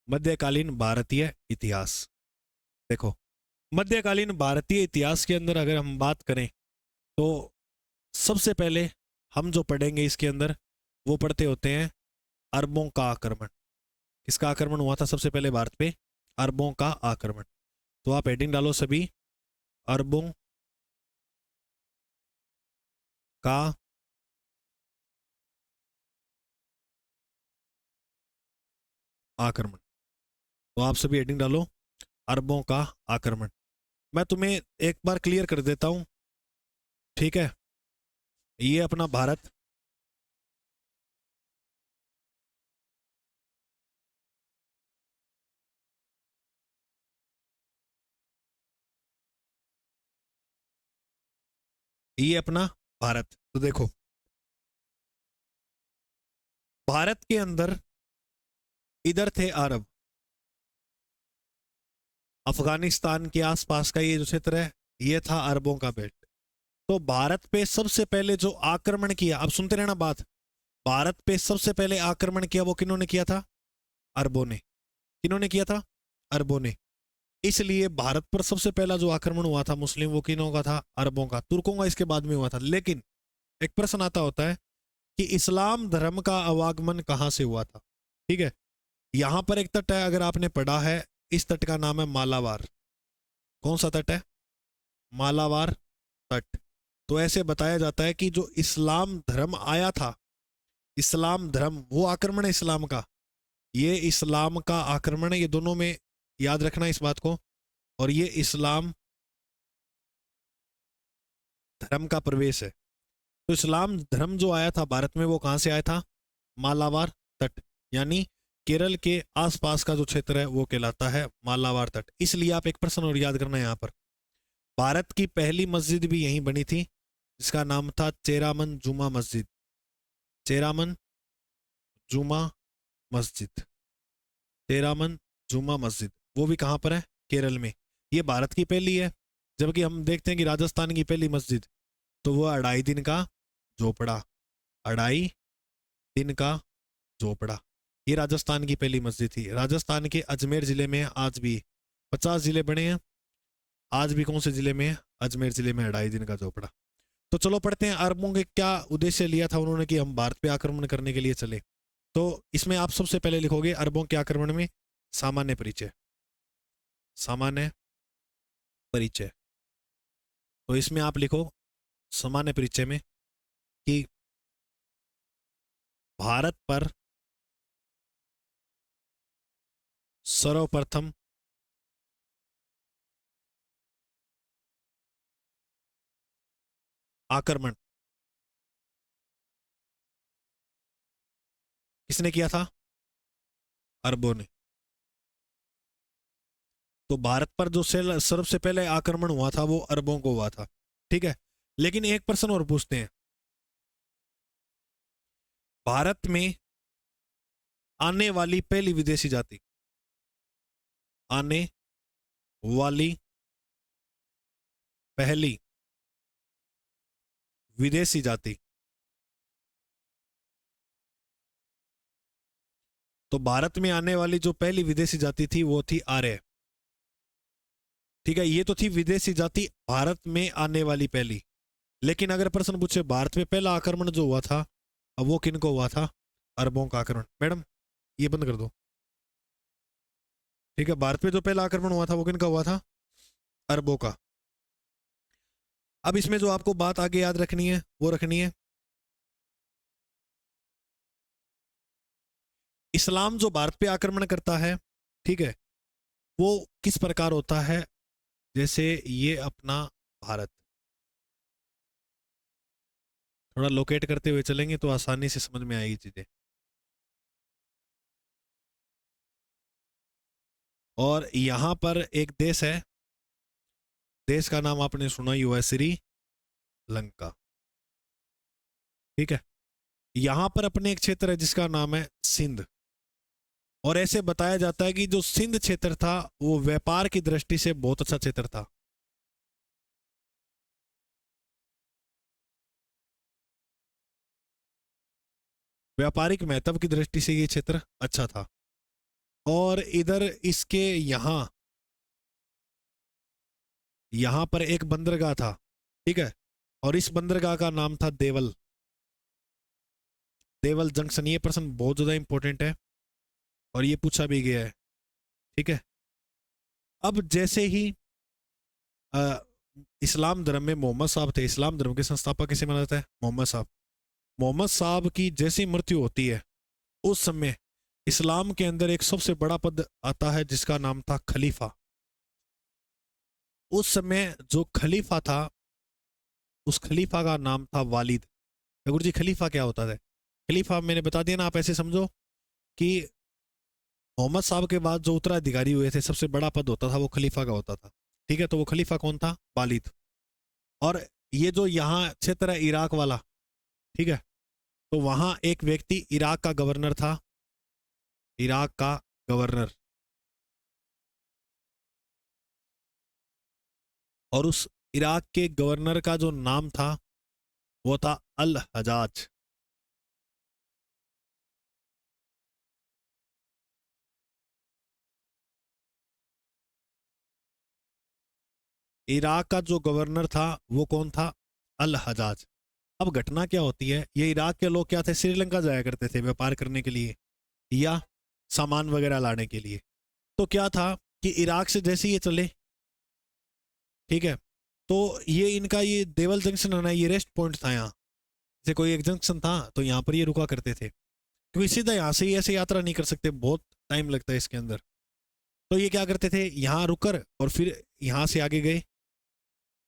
मध्यकालीन भारतीय इतिहास। देखो, मध्यकालीन भारतीय इतिहास के अंदर अगर हम बात करें तो सबसे पहले हम जो पढ़ेंगे इसके अंदर वो पढ़ते होते हैं अरबों का आक्रमण। किसका आक्रमण हुआ था सबसे पहले भारत पे? अरबों का आक्रमण। तो आप हेडिंग डालो सभी, अरबों का आक्रमण। तो आप सभी हेडिंग डालो, अरबों का आक्रमण। मैं तुम्हें एक बार क्लियर कर देता हूं, ठीक है? ये अपना भारत, ये अपना भारत। तो देखो, भारत के अंदर इधर थे अरब, अफगानिस्तान के आसपास का ये जो क्षेत्र है ये था अरबों का बेल्ट। तो भारत पे सबसे पहले जो आक्रमण किया, अब सुनते रहना बात, भारत पे सबसे पहले आक्रमण किया वो किन्होंने किया था? अरबों ने। किन्होंने किया था? अरबों ने। इसलिए भारत पर सबसे पहला जो आक्रमण हुआ था मुस्लिम, वो किन्हों का था? अरबों का। तुर्कों का इसके बाद में हुआ था। लेकिन एक प्रश्न आता होता है कि इस्लाम धर्म का आवागमन कहां से हुआ था? ठीक है, यहां पर एक तट है, अगर आपने पढ़ा है, इस तट का नाम है मालाबार। कौन सा तट है? मालाबार तट। तो ऐसे बताया जाता है कि जो इस्लाम धर्म आया था, इस्लाम धर्म, वो आक्रमण है इस्लाम का, ये इस्लाम का आक्रमण है। ये दोनों में याद रखना इस बात को। और ये इस्लाम धर्म का प्रवेश है। तो इस्लाम धर्म जो आया था भारत में वो कहां से आया था? मालाबार तट, यानी केरल के आसपास का जो क्षेत्र है वो कहलाता है मालाबार तट। इसलिए आप एक प्रश्न और याद करना यहां पर, भारत की पहली मस्जिद भी यहीं बनी थी, जिसका नाम था चेरामन जुमा मस्जिद। चेरामन जुमा मस्जिद, चेरामन जुमा मस्जिद, वो भी कहां पर है? केरल में। ये भारत की पहली है। जबकि हम देखते हैं कि राजस्थान की पहली मस्जिद, तो वो 2.5 दिन का झोपड़ा, 2.5 दिन का झोपड़ा, ये राजस्थान की पहली मस्जिद थी। राजस्थान के अजमेर जिले में आज भी, 50 जिले बने हैं, आज भी कौन से जिले में है? अजमेर जिले में 2.5 दिन का झोपड़ा। तो चलो पढ़ते हैं अरबों के क्या उद्देश्य लिया था उन्होंने कि हम भारत पे आक्रमण करने के लिए चले। तो इसमें आप सबसे पहले लिखोगे अरबों के आक्रमण में सामान्य परिचय, सामान्य परिचय। तो इसमें आप लिखो सामान्य परिचय में कि भारत पर सर्वप्रथम आक्रमण किसने किया था? अरबों ने। तो भारत पर जो सबसे पहले आक्रमण हुआ था वो अरबों को हुआ था, ठीक है? लेकिन एक प्रश्न और पूछते हैं, भारत में आने वाली पहली विदेशी जाति, आने वाली पहली विदेशी जाति, तो भारत में आने वाली जो पहली विदेशी जाति थी वो थी आर्य। ठीक है, ये तो थी विदेशी जाति भारत में आने वाली पहली। लेकिन अगर प्रश्न पूछे भारत में पहला आक्रमण जो हुआ था, अब वो किन को हुआ था? अरबों का आक्रमण। मैडम ये बंद कर दो। ठीक है, भारत में जो पहला आक्रमण हुआ था वो किन का हुआ था? अरबों का। अब इसमें जो आपको बात आगे याद रखनी है वो रखनी है, इस्लाम जो भारत पे आक्रमण करता है, ठीक है, वो किस प्रकार होता है? जैसे ये अपना भारत, थोड़ा लोकेट करते हुए चलेंगे तो आसानी से समझ में आएगी चीजें। और यहां पर एक देश है, देश का नाम आपने सुना ही हुआ है, श्रीलंका। ठीक है, यहां पर अपने एक क्षेत्र है जिसका नाम है सिंध। और ऐसे बताया जाता है कि जो सिंध क्षेत्र था वो व्यापार की दृष्टि से बहुत अच्छा क्षेत्र था। व्यापारिक महत्व की दृष्टि से ये क्षेत्र अच्छा था। और इधर इसके यहाँ पर एक बंदरगाह था, ठीक है, और इस बंदरगाह का नाम था देवल, देवल जंक्शन। ये प्रश्न बहुत ज्यादा इंपॉर्टेंट है और ये पूछा भी गया है, ठीक है। अब जैसे ही अ, इस्लाम धर्म में मोहम्मद साहब थे, इस्लाम धर्म के संस्थापक किसे माना जाता है? मोहम्मद साहब। मोहम्मद साहब की जैसी मृत्यु होती है उस समय इस्लाम के अंदर एक सबसे बड़ा पद आता है जिसका नाम था खलीफा। उस समय जो खलीफा था उस खलीफा का नाम था वालिद। गुरु जी खलीफा क्या होता है? खलीफा मैंने बता दिया ना, आप ऐसे समझो कि मोहम्मद साहब के बाद जो उत्तराधिकारी हुए थे सबसे बड़ा पद होता था वो खलीफा का होता था, ठीक है। तो वो खलीफा कौन था? वालिद। और ये जो यहाँ क्षेत्र है इराक वाला, ठीक है, तो वहां एक व्यक्ति इराक का गवर्नर था, इराक का गवर्नर, और उस इराक के गवर्नर का जो नाम था वो था अल हजाज। इराक का जो गवर्नर था वो कौन था? अल हजाज। अब घटना क्या होती है, ये इराक के लोग क्या थे, श्रीलंका जाया करते थे व्यापार करने के लिए या सामान वगैरह लाने के लिए। तो क्या था कि इराक से जैसे ये चले, ठीक है, तो ये इनका ये देवल जंक्शन है ना, ये रेस्ट पॉइंट था यहाँ। जैसे कोई एक जंक्शन था तो यहाँ पर ये रुका करते थे, क्योंकि सीधा यहाँ से ही ऐसे यात्रा नहीं कर सकते, बहुत टाइम लगता है इसके अंदर। तो ये क्या करते थे, यहाँ रुककर और फिर यहाँ से आगे गए,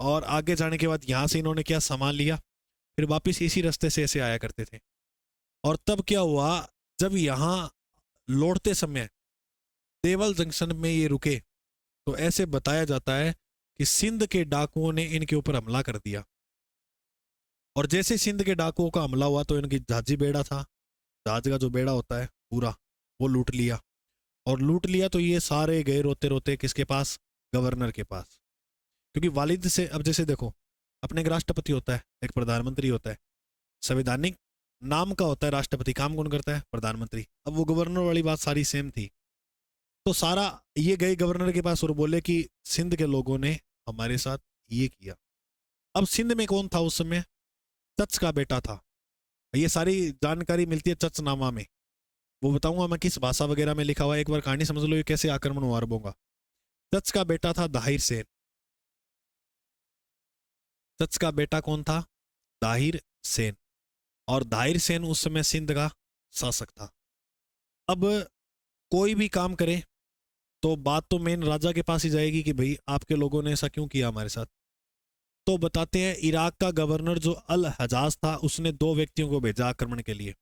और आगे जाने के बाद यहाँ से इन्होंने क्या सामान लिया, फिर वापस इसी रास्ते से ऐसे आया करते थे। और तब क्या हुआ, जब यहाँ लौटते समय देवल जंक्शन में ये रुके तो ऐसे बताया जाता है कि सिंध के डाकुओं ने इनके ऊपर हमला कर दिया। और जैसे सिंध के डाकुओं का हमला हुआ तो इनकी जहाजी बेड़ा था, जहाज का जो बेड़ा होता है पूरा, वो लूट लिया। और लूट लिया तो ये सारे गए रोते रोते किसके पास? गवर्नर के पास। क्योंकि वालिद से, अब जैसे देखो, अपने एक राष्ट्रपति होता है, एक प्रधानमंत्री होता है, संवैधानिक नाम का होता है राष्ट्रपति, काम कौन करता है? प्रधानमंत्री। अब वो गवर्नर वाली बात सारी सेम थी। तो सारा ये गए गवर्नर के पास और बोले कि सिंध के लोगों ने हमारे साथ ये किया। अब सिंध में कौन था उस समय? चच का बेटा था। ये सारी जानकारी मिलती है चचनामा में, वो बताऊंगा मैं किस भाषा वगैरह में लिखा हुआ है, एक बार कहानी समझ लो ये कैसे आक्रमण हुआ अरबों का। चच का बेटा था दाहिर सेन। चच का बेटा कौन था? दाहिर सेन। और दाहिर सेन उस समय सिंध का शासक था। अब कोई भी काम करे तो बात तो मेन राजा के पास ही जाएगी कि भाई आपके लोगों ने ऐसा क्यों किया हमारे साथ। तो बताते हैं इराक का गवर्नर जो अल हजाज था उसने दो व्यक्तियों को भेजा आक्रमण के लिए।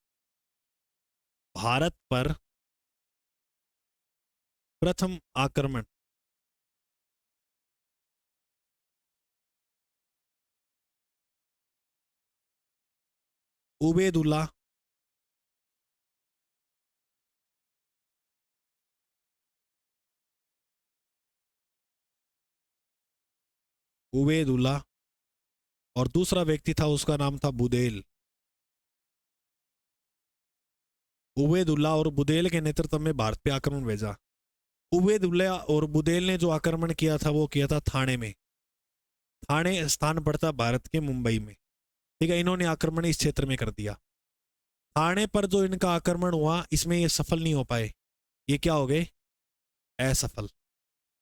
भारत पर प्रथम आक्रमण उबेदुल्ला उबेदुल्ला और दूसरा व्यक्ति था उसका नाम था बुदेल। उबेदुल्ला और बुदेल के नेतृत्व में भारत पे आक्रमण भेजा। उबेदुल्ला और बुदेल ने जो आक्रमण किया था वो किया था थाने में। थाने स्थान पड़ता भारत के मुंबई में, ठीक है। इन्होंने आक्रमण इस क्षेत्र में कर दिया। थाने पर जो इनका आक्रमण हुआ इसमें ये सफल नहीं हो पाए, ये क्या हो गए? असफल।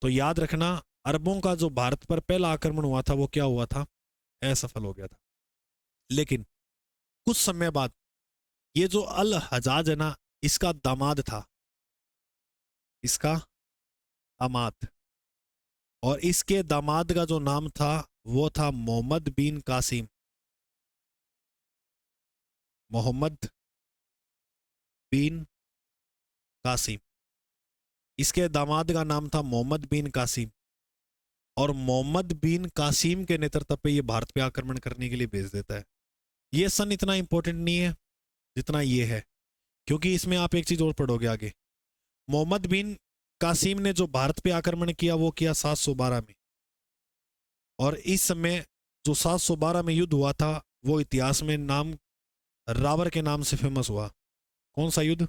तो याद रखना, अरबों का जो भारत पर पहला आक्रमण हुआ था वो क्या हुआ था? असफल हो गया था। लेकिन कुछ समय बाद ये जो अल हजाज है ना, इसका दामाद था, इसका दामाद, और इसके दामाद का जो नाम था वो था मोहम्मद बिन कासिम। मोहम्मद बिन कासिम, इसके दामाद का नाम था मोहम्मद बिन कासिम। और मोहम्मद बिन कासिम के नेतृत्व पे ये भारत पे आक्रमण करने के लिए भेज देता है। ये सन इतना इंपॉर्टेंट नहीं है जितना ये है, क्योंकि इसमें आप एक चीज और पढ़ोगे आगे। मोहम्मद बिन कासिम ने जो भारत पे आक्रमण किया वो किया 712 में। और इस समय जो 712 में युद्ध हुआ था वो इतिहास में नाम रावर के नाम से फेमस हुआ। कौन सा युद्ध?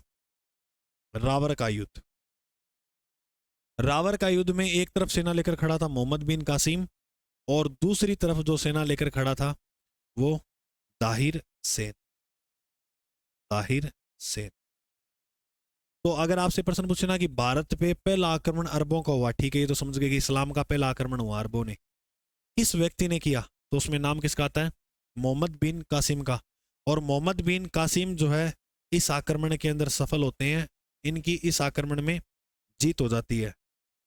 रावर का युद्ध। रावर का युद्ध में एक तरफ सेना लेकर खड़ा था मोहम्मद बिन कासिम, और दूसरी तरफ जो सेना लेकर खड़ा था वो दाहिर सेन। दाहिर सेन। तो अगर आपसे प्रश्न पूछे ना कि भारत पे पहला आक्रमण अरबों का हुआ, ठीक है, ये तो समझ गए कि इस्लाम का पहला आक्रमण हुआ अरबों ने, किस व्यक्ति ने किया, तो उसमें नाम किसका आता है? मोहम्मद बिन कासिम का। और मोहम्मद बिन कासिम जो है इस आक्रमण के अंदर सफल होते हैं, इनकी इस आक्रमण में जीत हो जाती है।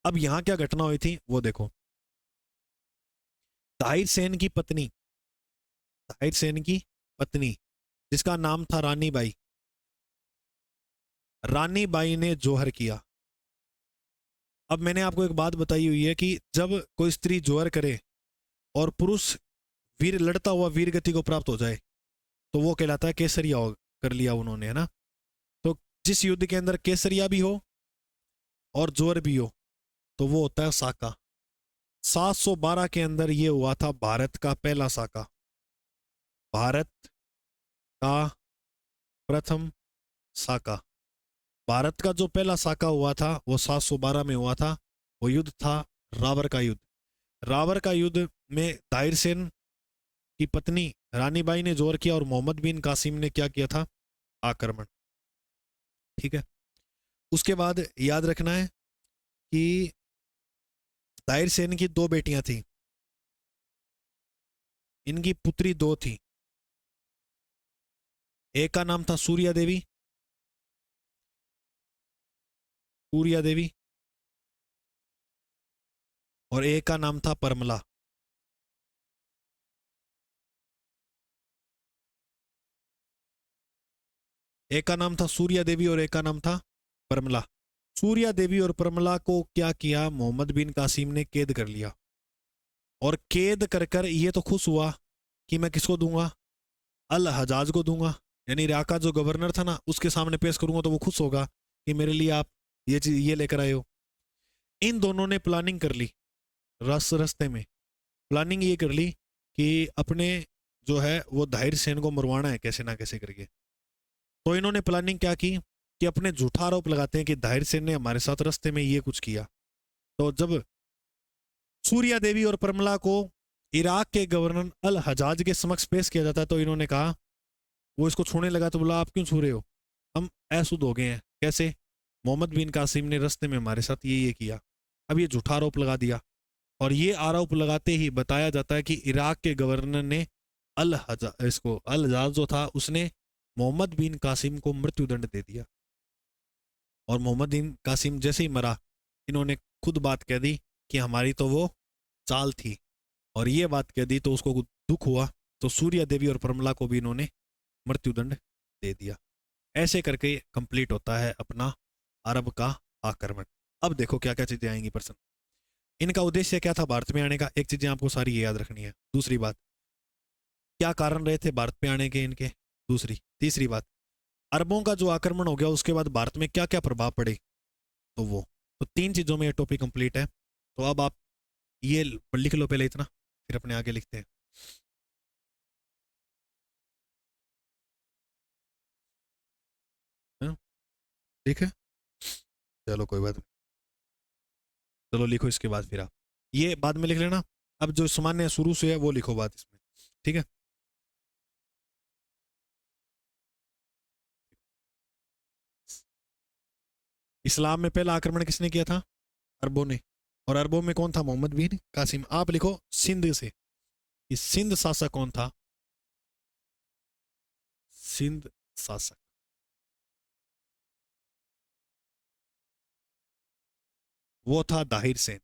अब यहां क्या घटना हुई थी वो देखो। ताहिर सेन की पत्नी, ताहिर सेन की पत्नी जिसका नाम था रानी बाई, रानी बाई ने जोहर किया। अब मैंने आपको एक बात बताई हुई है कि जब कोई स्त्री जोहर करे और पुरुष वीर लड़ता हुआ वीर गति को प्राप्त हो जाए तो वो कहलाता है केसरिया कर लिया उन्होंने, है ना। तो जिस युद्ध के अंदर केसरिया भी हो और जोहर भी हो तो वो होता है साका। 712 के अंदर ये हुआ था भारत का पहला साका, भारत का प्रथम साका। भारत का जो पहला साका हुआ था वो 712 में हुआ था। वो युद्ध था रावर का युद्ध। रावर का युद्ध में दाहिर सेन की पत्नी रानीबाई ने जोर किया और मोहम्मद बिन कासिम ने क्या किया था? आक्रमण। ठीक है। उसके बाद याद रखना है कि दाहिर सेन की दो बेटियां थी, इनकी पुत्री दो थी। एक का नाम था सूर्या देवी, सूर्या देवी, और एक का नाम था परमला। एक का नाम था सूर्या देवी और एक का नाम था परमला। सूर्या देवी और परमला को क्या किया? मोहम्मद बिन कासिम ने कैद कर लिया, और कैद कर कर ये तो खुश हुआ कि मैं किसको दूंगा? अल हजाज को दूंगा, यानी इराक का जो गवर्नर था ना उसके सामने पेश करूंगा तो वो खुश होगा कि मेरे लिए आप ये चीज ये लेकर आए हो। इन दोनों ने प्लानिंग कर ली, रास्ते में प्लानिंग ये कर ली कि अपने जो है वो दाहिर सेन को मरवाना है कैसे ना कैसे करके। तो इन्होंने प्लानिंग क्या की कि अपने झूठा आरोप लगाते हैं कि दाहिर सेन ने हमारे साथ रास्ते में ये कुछ किया। तो जब सूर्या देवी और परमला को इराक के गवर्नर अल हजाज के समक्ष पेश किया जाता है तो इन्होंने कहा, वो इसको छूने लगा तो बोला आप क्यों छू रहे हो, हम ऐसुद हो गए हैं। कैसे? मोहम्मद बिन कासिम ने रास्ते में हमारे साथ ये किया। अब ये झूठा आरोप लगा दिया, और ये आरोप लगाते ही बताया जाता है कि इराक के गवर्नर ने अल हजाज जो था उसने मोहम्मद बिन कासिम को मृत्युदंड दे दिया। और मोहम्मद बिन कासिम जैसे ही मरा, इन्होंने खुद बात कह दी कि हमारी तो वो चाल थी, और ये बात कह दी तो उसको दुख हुआ, तो सूर्या देवी और परमला को भी इन्होंने मृत्युदंड दे दिया। ऐसे करके कंप्लीट होता है अपना अरब का आक्रमण। अब देखो क्या क्या चीजें आएंगी प्रश्न। इनका उद्देश्य क्या था भारत में आने का? एक चीजें आपको सारी ये याद रखनी है। दूसरी बात, क्या कारण रहे थे भारत में आने के इनके? दूसरी। तीसरी बात, अरबों का जो आक्रमण हो गया उसके बाद भारत में क्या क्या प्रभाव पड़े, तो वो। तो तीन चीजों में ये टॉपिक कंप्लीट है। तो अब आप ये लिख लो पहले इतना, फिर अपने आगे लिखते हैं। हाँ? ठीक है, चलो कोई बात नहीं। चलो लिखो इसके बाद, फिर आप ये बाद में लिख लेना। अब जो सामान्य शुरू से है वो लिखो बात इसमें, ठीक है। इस्लाम में पहला आक्रमण किसने किया था? अरबों ने। और अरबों में कौन था? मोहम्मद बिन कासिम। आप लिखो सिंध से, कि सिंध शासक कौन था? सिंध शासक, वो था दाहिर सेन।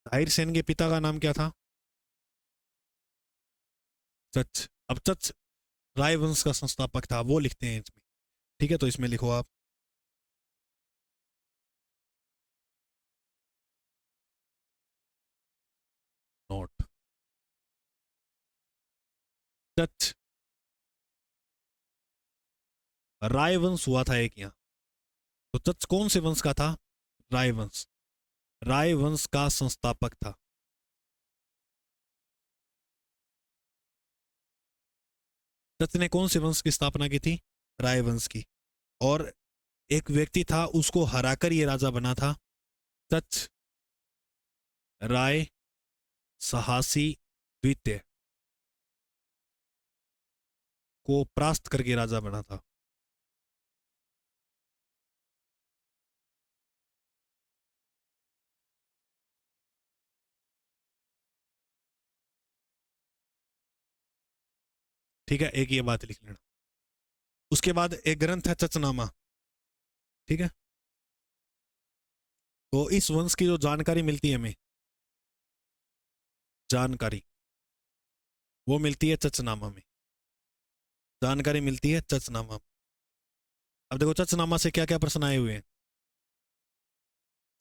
दाहिर सेन के पिता का नाम क्या था? चच। अब चच रायवंश का संस्थापक था, वो लिखते हैं इसमें, ठीक है। तो इसमें लिखो आप नोट। चच रायवंश हुआ था एक यहाँ। तो चच कौन से वंश का था? रायवंश। रायवंश का संस्थापक था। तच ने कौन से वंश की स्थापना की थी? राय वंश की। और एक व्यक्ति था, उसको हराकर ये राजा बना था। तच राय साहसी द्वितीय को परास्त करके राजा बना था। ठीक है, एक ये बात लिख लेना। उसके बाद एक ग्रंथ है चचनामा। ठीक है, तो इस वंश की जो जानकारी मिलती है हमें, जानकारी वो मिलती है चचनामा में। जानकारी मिलती है चचनामा। अब देखो चचनामा से क्या क्या प्रश्न आए हुए हैं।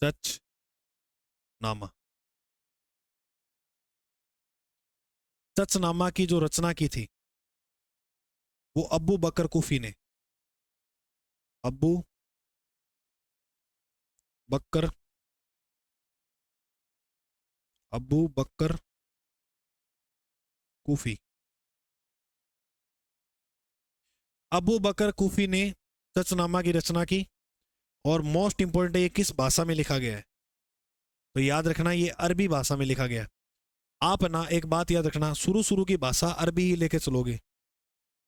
चचनामा, चचनामा की जो रचना की थी वो अब्बू बकर कुफी ने। अब्बू बकर, अब्बू बकर कुफी, अबू बकर कुफी ने चचनामा की रचना की। और मोस्ट इंपोर्टेंट है, ये किस भाषा में लिखा गया है? तो याद रखना ये अरबी भाषा में लिखा गया है। आप ना एक बात याद रखना, शुरू शुरू की भाषा अरबी ही लेके चलोगे,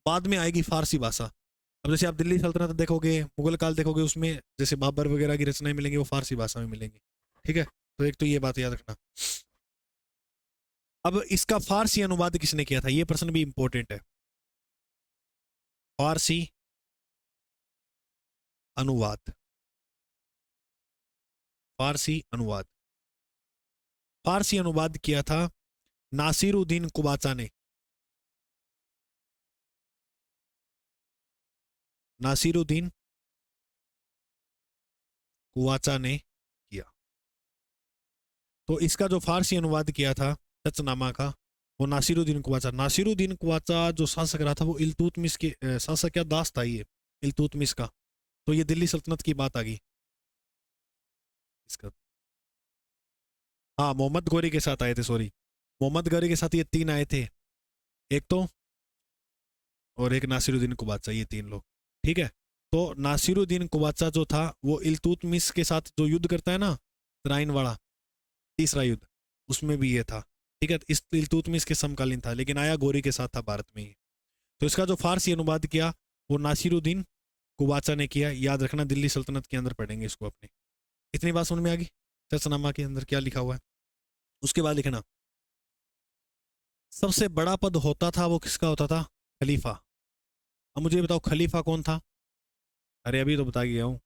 बाद में आएगी फारसी भाषा। अब जैसे आप दिल्ली सल्तनत देखोगे, मुगल काल देखोगे, उसमें जैसे बाबर वगैरह की रचनाएं मिलेंगी वो फारसी भाषा में मिलेंगी। ठीक है, तो एक तो ये बात याद रखना। अब इसका फारसी अनुवाद किसने किया था, ये प्रश्न भी इंपॉर्टेंट है। फारसी अनुवाद, फारसी अनुवाद, फारसी अनुवाद किया था नासिरुद्दीन कुबाचा ने। नासिरुद्दीन कुवाचा ने किया। तो इसका जो फारसी अनुवाद किया था चचनामा का, वो नासिरुद्दीन कुवाचा। नासिरुद्दीन कुवाचा जो शासक रहा था वो इल्तुतमिश के शासक, क्या दास था ये इल्तुतमिश का। तो ये दिल्ली सल्तनत की बात आ गई इसका। हाँ, मोहम्मद गौरी के साथ आए थे, सॉरी, मोहम्मद गौरी के साथ ये तीन आए थे, एक तो, और एक नासिरुद्दीन कुबाचा, ये तीन लोग। ठीक है, तो नासिरुद्दीन कुबाचा जो था वो इल्तुतमिश के साथ जो युद्ध करता है ना, तराइन वाला तीसरा युद्ध, उसमें भी ये था। ठीक है, इस इल्तुतमिश के समकालीन था, लेकिन आया गौरी के साथ था भारत में ही। तो इसका जो फारसी अनुवाद किया वो नासिरुद्दीन कुबाचा ने किया। याद रखना, दिल्ली सल्तनत के अंदर पढ़ेंगे इसको अपने। इतनी बात समझ में आ गई चचनामा के अंदर क्या लिखा हुआ है। उसके बाद लिखना, सबसे बड़ा पद होता था वो किसका होता था? खलीफा। अब मुझे बताओ खलीफा कौन था? अरे अभी तो बता गया हूँ,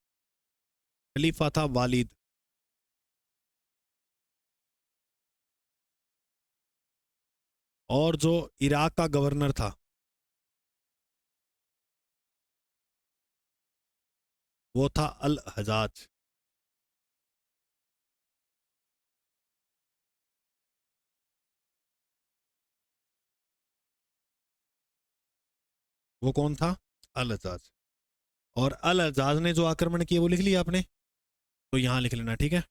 खलीफा था वालिद। और जो इराक का गवर्नर था वो था अल हजाज। वो कौन था? अल हजाज। और अल हजाज ने जो आक्रमण किए वो लिख लिया आपने, तो यहां लिख लेना। ठीक है,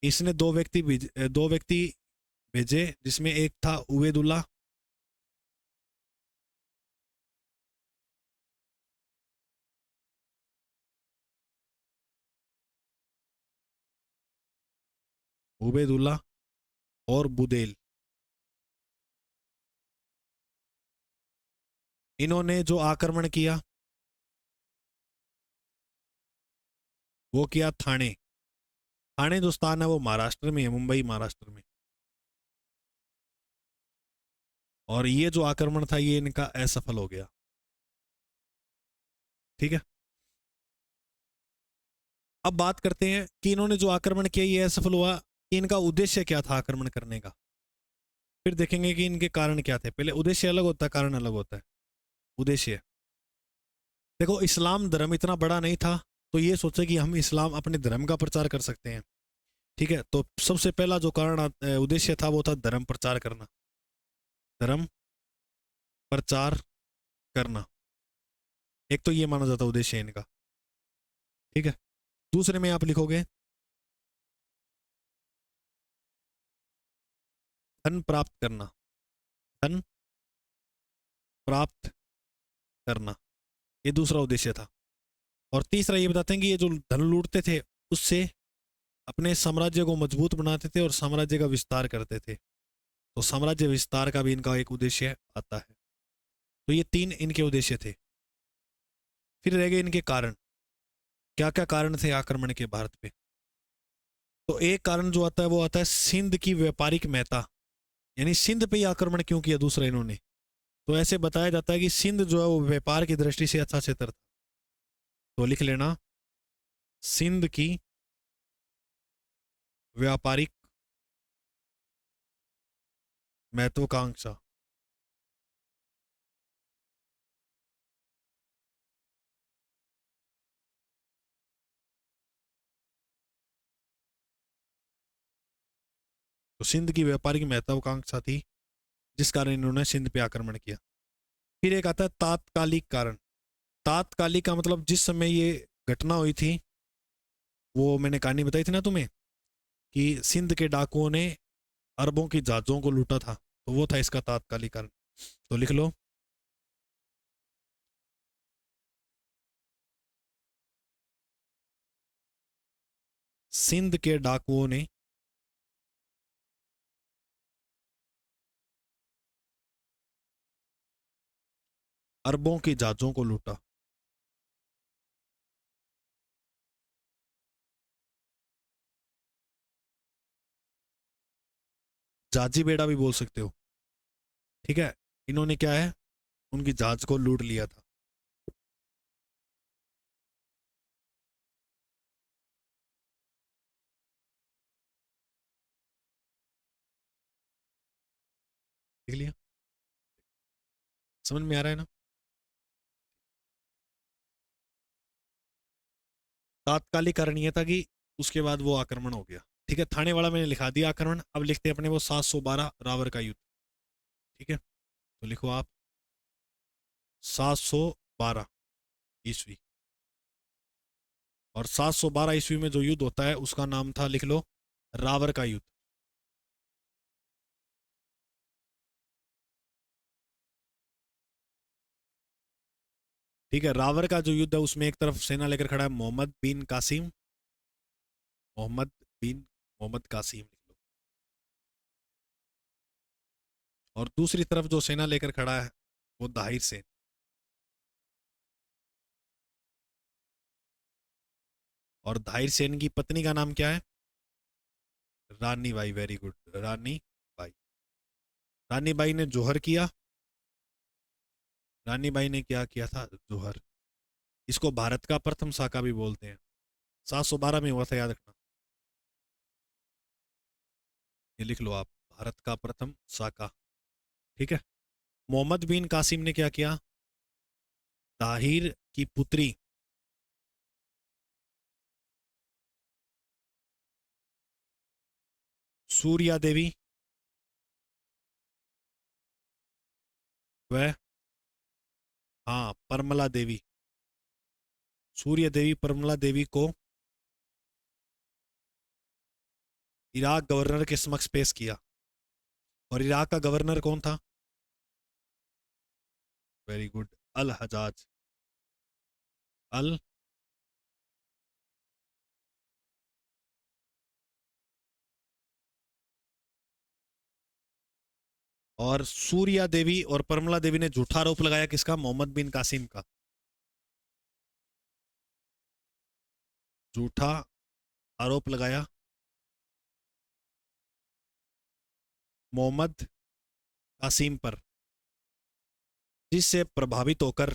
इसने दो व्यक्ति भेजे, जिसमें एक था उबैदुल्ला, उबैदुल्ला और बुदेल। इन्होंने जो आक्रमण किया वो किया थाने। थाने जो स्थान है वो महाराष्ट्र में है, मुंबई महाराष्ट्र में। और ये जो आक्रमण था ये इनका असफल हो गया। ठीक है, अब बात करते हैं कि इन्होंने जो आक्रमण किया ये असफल हुआ, इनका उद्देश्य क्या था आक्रमण करने का। फिर देखेंगे कि इनके कारण क्या थे। पहले उद्देश्य अलग होता है, कारण अलग होता है। उद्देश्य, देखो इस्लाम धर्म इतना बड़ा नहीं था, तो ये सोचे कि हम इस्लाम अपने धर्म का प्रचार कर सकते हैं। ठीक है, तो सबसे पहला जो कारण उद्देश्य था वो था धर्म प्रचार करना। धर्म प्रचार करना, एक तो ये माना जाता है उद्देश्य है इनका। ठीक है, दूसरे में आप लिखोगे धन प्राप्त करना। धन प्राप्त करना, ये दूसरा उद्देश्य था। और तीसरा ये बताते हैं कि ये जो धन लूटते थे उससे अपने साम्राज्य को मजबूत बनाते थे और साम्राज्य का विस्तार करते थे। तो साम्राज्य विस्तार का भी इनका एक उद्देश्य आता है। तो ये 3 इनके उद्देश्य थे। फिर रह गए इनके कारण, क्या क्या कारण थे आक्रमण के भारत पे। तो एक कारण जो आता है वो आता है सिंध की व्यापारिक महत्ता, यानी सिंध पे ही आक्रमण क्यों किया दूसरा इन्होंने। तो ऐसे बताया जाता है कि सिंध जो है वो व्यापार की दृष्टि से अच्छा क्षेत्र था। तो लिख लेना, सिंध की व्यापारिक महत्वाकांक्षा। तो सिंध की व्यापारिक महत्वाकांक्षा थी जिस कारण इन्होंने सिंध पे आक्रमण किया। फिर एक आता है तात्कालिक कारण। तात्कालिक का मतलब जिस समय ये घटना हुई थी, वो मैंने कहानी बताई थी ना तुम्हें कि सिंध के डाकुओं ने अरबों की जहाजों को लूटा था, तो वो था इसका तात्कालिक कारण। तो लिख लो, सिंध के डाकुओं ने अरबों की जहाजों को लूटा। जाजी बेड़ा भी बोल सकते हो, ठीक है। इन्होंने क्या है, उनकी जहाज को लूट लिया था। देख लिया, समझ में आ रहा है ना। तात्कालिक कारण ये था कि उसके बाद वो आक्रमण हो गया। ठीक है, थाने वाला मैंने लिखा दिया आक्रमण। अब लिखते हैं अपने वो 712 रावर का युद्ध। ठीक है, तो लिखो आप 712 ईस्वी। और 712 ईस्वी में जो युद्ध होता है उसका नाम था, लिख लो, रावर का युद्ध। ठीक है, रावर का जो युद्ध है उसमें एक तरफ सेना लेकर खड़ा है मोहम्मद बिन कासिम, मोहम्मद बिन मोहम्मद कासिम लिख लो। और दूसरी तरफ जो सेना लेकर खड़ा है वो दाहिर सेन। और दाहिर सेन की पत्नी का नाम क्या है, रानी बाई। Very good, Rani Bai. रानी बाई ने जोहर किया। रानी बाई ने क्या किया था, जोहर। इसको भारत का प्रथम साका भी बोलते हैं। 712 में हुआ था, याद रखना। ये लिख लो आप, भारत का प्रथम साका। ठीक है। मोहम्मद बिन कासिम ने क्या किया, ताहिर की पुत्री सूर्या देवी व, हाँ, परमला देवी, सूर्य देवी परमला देवी को इराक गवर्नर के समक्ष पेश किया। और इराक का गवर्नर कौन था, वेरी गुड, अल हजाज। अल, और सूर्या देवी और परमला देवी ने झूठा आरोप लगाया किसका, मोहम्मद बिन कासिम का। झूठा आरोप लगाया मोहम्मद कासिम पर, जिससे प्रभावित होकर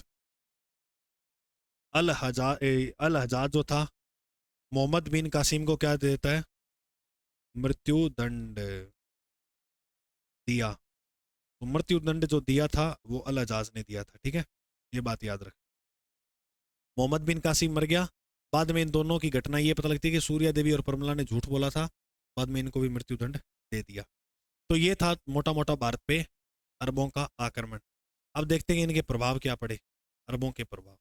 अल हजाज जो था मोहम्मद बिन कासिम को क्या देता है, मृत्यु दंड दिया। तो मृत्यु दंड जो दिया था वो अल हजाज ने दिया था। ठीक है, ये बात याद रख। मोहम्मद बिन कासिम मर गया। बाद में इन दोनों की घटना ये पता लगती है कि सूर्या देवी और परमला ने झूठ बोला था। बाद में इनको भी मृत्यु दंड दे दिया। तो ये था मोटा मोटा भारत पे अरबों का आक्रमण। अब देखते हैं कि इनके प्रभाव क्या पड़े, अरबों के प्रभाव।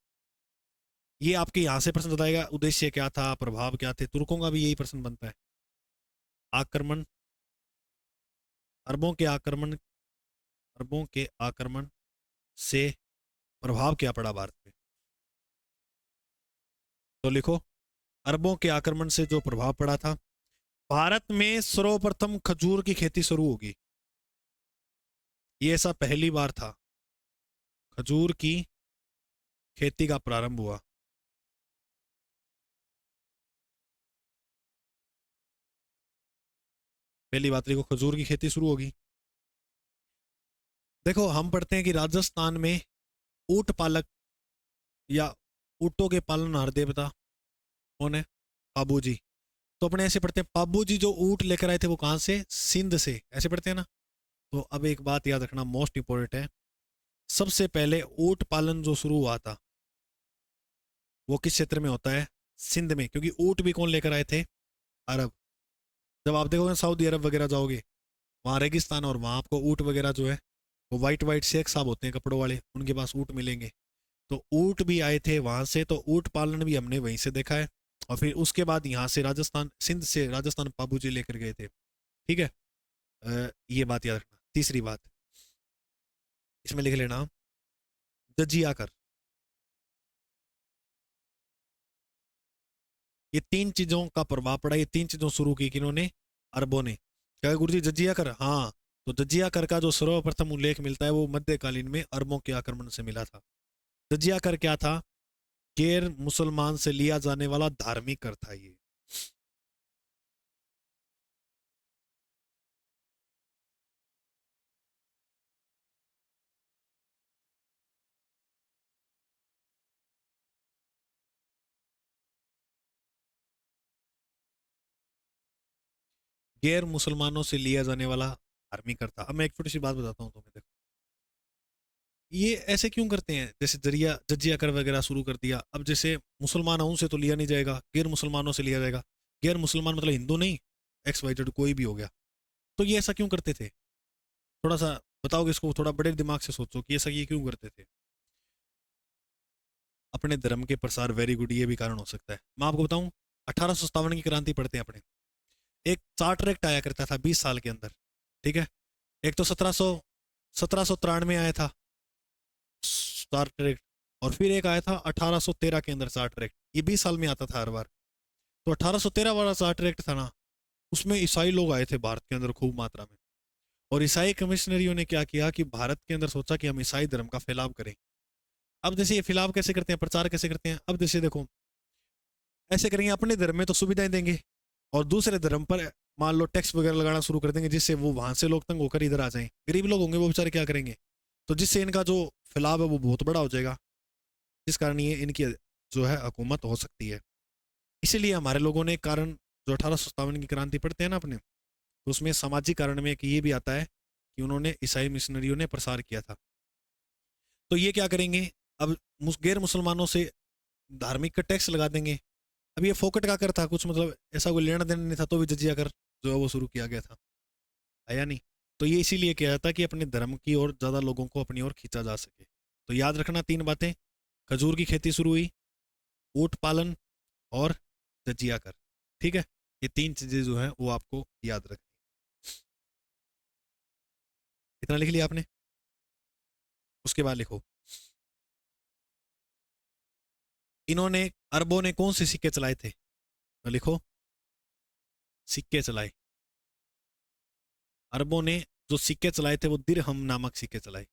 ये आपके यहाँ से प्रश्न बताएगा, उद्देश्य क्या था, प्रभाव क्या थे। तुर्कों का भी यही प्रश्न बनता है। आक्रमण, अरबों के आक्रमण, अरबों के आक्रमण से प्रभाव क्या पड़ा भारत पे? तो लिखो, अरबों के आक्रमण से जो प्रभाव पड़ा था। भारत में सर्वप्रथम खजूर की खेती शुरू होगी, ये ऐसा पहली बार था खजूर की खेती का प्रारंभ हुआ। पहली बात देखो, खजूर की खेती शुरू होगी। देखो हम पढ़ते हैं कि राजस्थान में ऊंट पालक या ऊंटों के पालनहार देवता कौन है? पाबू जी। तो अपने ऐसे पढ़ते हैं, पाबू जी जो ऊंट लेकर आए थे वो कहां से? सिंध से, ऐसे पढ़ते हैं ना। तो अब एक बात याद रखना, मोस्ट इंपोर्टेंट है, सबसे पहले ऊंट पालन जो शुरू हुआ था वो किस क्षेत्र में होता है? सिंध में, क्योंकि ऊंट भी कौन लेकर आए थे? अरब। जब आप देखोगे सऊदी अरब वगैरह जाओगे, वहाँ रेगिस्तान, और वहाँ आपको ऊंट वगैरह जो है वो वाइट वाइट शेख साहब होते हैं कपड़ों वाले, उनके पास ऊंट मिलेंगे। तो ऊंट भी आए थे वहां से, तो ऊंट पालन भी हमने वहीं से देखा है। और फिर उसके बाद यहाँ से राजस्थान, सिंध से राजस्थान पाबू जी लेकर गए थे। ठीक है। ये बात याद रखना। तीसरी बात इसमें लिख लेना, जजिया कर। ये तीन चीजों का प्रभाव पड़ा, ये तीन चीजों शुरू की किन्होंने? अरबों ने। क्या गुरु जी जजिया कर? हाँ। तो जजिया कर का जो सर्वप्रथम उल्लेख मिलता है वो मध्यकालीन में अरबों के आक्रमण से मिला था। जजिया कर क्या था? गैर मुसलमान से लिया जाने वाला धार्मिक कर था ये। गैर मुसलमानों से लिया जाने वाला धार्मिक कर था। अब मैं एक छोटी सी बात बताता हूँ तुम्हें, देखो ये ऐसे क्यों करते हैं, जैसे जरिया जजिया कर वगैरह शुरू कर दिया, अब जैसे मुसलमान हैं उनसे तो लिया नहीं जाएगा, गैर मुसलमानों से लिया जाएगा। गैर मुसलमान मतलब हिंदू नहीं, एक्स वाई जेड कोई भी हो गया। तो ये ऐसा क्यों करते थे? थोड़ा सा बताओगे इसको, थोड़ा बड़े दिमाग से सोचो कि ऐसा ये क्यों करते थे? अपने धर्म के प्रसार, वेरी गुड, ये भी कारण हो सकता है। मैं आपको बताऊं, 1857 की क्रांति पढ़ते हैं अपने, एक चार्टर एक्ट आया करता था 20 साल के अंदर। ठीक है। एक तो 1793 आया था चार्टर एक्ट, और फिर एक आया था 1813 के अंदर चार्टर एक्ट, ये 20 साल में आता था हर बार। तो 1813 वाला चार्टर एक्ट था ना, उसमें ईसाई लोग आए थे भारत के अंदर खूब मात्रा में। और ईसाई कमिश्नरियों ने क्या किया कि भारत के अंदर सोचा कि हम ईसाई धर्म का फैलाव करें। अब जैसे ये फैलाव कैसे करते हैं, प्रचार कैसे करते हैं? अब जैसे देखो, ऐसे करेंगे, अपने धर्म में तो सुविधाएं देंगे, और दूसरे धर्म पर मान लो टैक्स वगैरह लगाना शुरू कर देंगे, जिससे वो वहां से लोग तंग होकर इधर आ जाएं। गरीब लोग होंगे वो बेचारे क्या करेंगे? तो जिससे इनका जो फैलाव है वो बहुत बड़ा हो जाएगा, जिस कारण ये इनकी जो है हुकूमत हो सकती है। इसीलिए हमारे लोगों ने कारण, जो 1857 की क्रांति पढ़ते हैं ना अपने, तो उसमें सामाजिक कारण में एक ये भी आता है कि उन्होंने ईसाई मिशनरियों ने प्रसार किया था। तो ये क्या करेंगे, अब गैर मुसलमानों से धार्मिक का टैक्स लगा देंगे। अब ये फोकट का कर था कुछ, मतलब ऐसा कोई लेना देना नहीं था, तो भी जजिया कर जो है वो शुरू किया गया था, है या नहीं? तो ये इसीलिए किया जाता है कि अपने धर्म की ओर ज्यादा लोगों को अपनी ओर खींचा जा सके। तो याद रखना तीन बातें, खजूर की खेती शुरू हुई, ऊंट पालन, और जजिया कर। ठीक है। ये तीन चीजें जो है वो आपको याद रखनी। इतना लिख लिया आपने? उसके बाद लिखो, इन्होंने, अरबों ने कौन से सिक्के चलाए थे? तो लिखो, सिक्के चलाए। अरबों ने जो सिक्के चलाए थे वो दिरहम नामक सिक्के चलाए।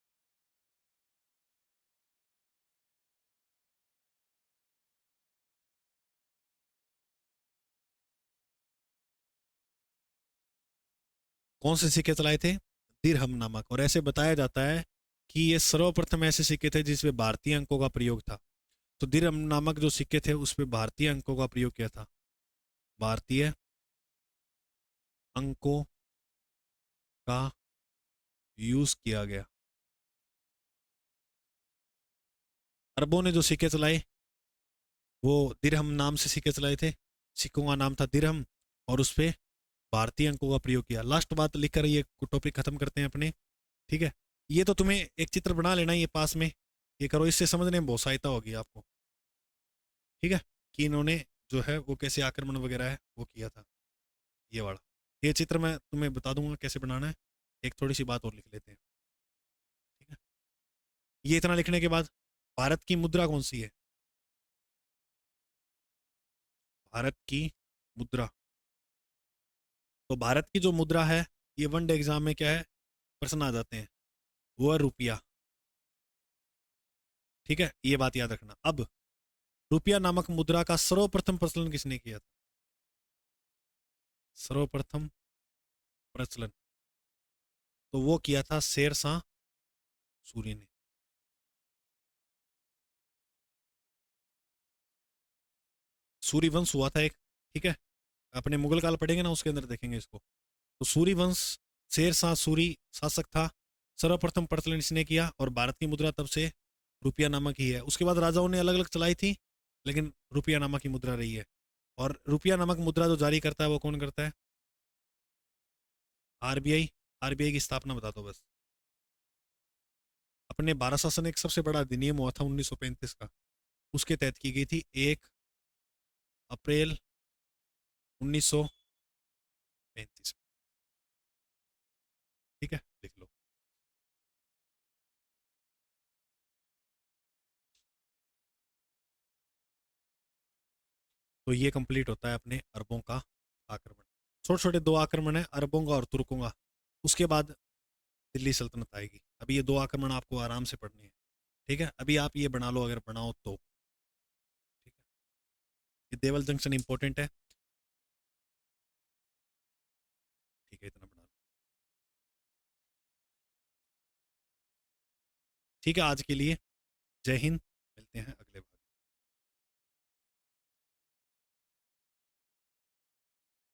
कौन से सिक्के चलाए थे? दिरहम नामक। और ऐसे बताया जाता है कि ये सर्वप्रथम ऐसे सिक्के थे जिसमें भारतीय अंकों का प्रयोग था। तो दिरहम नामक जो सिक्के थे उसमें भारतीय अंकों का प्रयोग किया था, भारतीय अंकों का यूज किया गया। अरबों ने जो सिक्के चलाए वो दिरहम नाम से सिक्के चलाए थे, सिक्कों का नाम था दिरहम, और उस पे भारतीय अंकों का प्रयोग किया। लास्ट बात लिखकर ये टॉपिक खत्म करते हैं अपने। ठीक है। ये तो तुम्हें एक चित्र बना लेना, ये पास में ये करो, इससे समझने में बहुत सहायता होगी आपको। ठीक है। कि इन्होंने जो है वो कैसे आक्रमण वगैरह है वो किया था, ये वाला। ये चित्र मैं तुम्हें बता दूंगा कैसे बनाना है। एक थोड़ी सी बात और लिख लेते हैं। ठीक है। ये इतना लिखने के बाद भारत की मुद्रा कौन सी है? भारत की मुद्रा। तो भारत की जो मुद्रा है, ये वनडे एग्जाम में क्या है, प्रश्न आ जाते हैं, वो है रुपया। ठीक है, ये बात याद रखना। अब रुपया नामक मुद्रा का सर्वप्रथम प्रचलन किसने किया था? सर्वप्रथम प्रचलन, तो वो किया था शेरशाह सूरी ने। सूरी वंश हुआ था एक, ठीक है, अपने मुगल काल पढ़ेंगे ना, उसके अंदर देखेंगे इसको। तो सूरी वंश, शेरशाह सूरी शासक था, सर्वप्रथम प्रचलन इसने किया, और भारत की मुद्रा तब से रुपया नामक ही है। उसके बाद राजाओं ने अलग अलग चलाई थी, लेकिन रुपया नामक ही मुद्रा रही है। और रुपया नामक मुद्रा जो जारी करता है वो कौन करता है? आरबीआई। आरबीआई की स्थापना बता दो बस। अपने भारत शासन एक सबसे बड़ा अधिनियम हुआ था 1935 का, उसके तहत की गई थी 1 अप्रैल 1935 में। ठीक है, लिख लो। तो ये कंप्लीट होता है अपने अरबों का आक्रमण। छोटे छोटे दो आक्रमण है, अरबों का और तुर्कों का। उसके बाद दिल्ली सल्तनत आएगी। अभी ये दो आक्रमण आपको आराम से पढ़नी है। ठीक है, अभी आप ये बना लो, अगर बनाओ तो। ठीक है, ये देवल जंक्शन इंपॉर्टेंट है। ठीक है, इतना बना लो। ठीक है, आज के लिए जय हिंद, मिलते हैं अगले बार।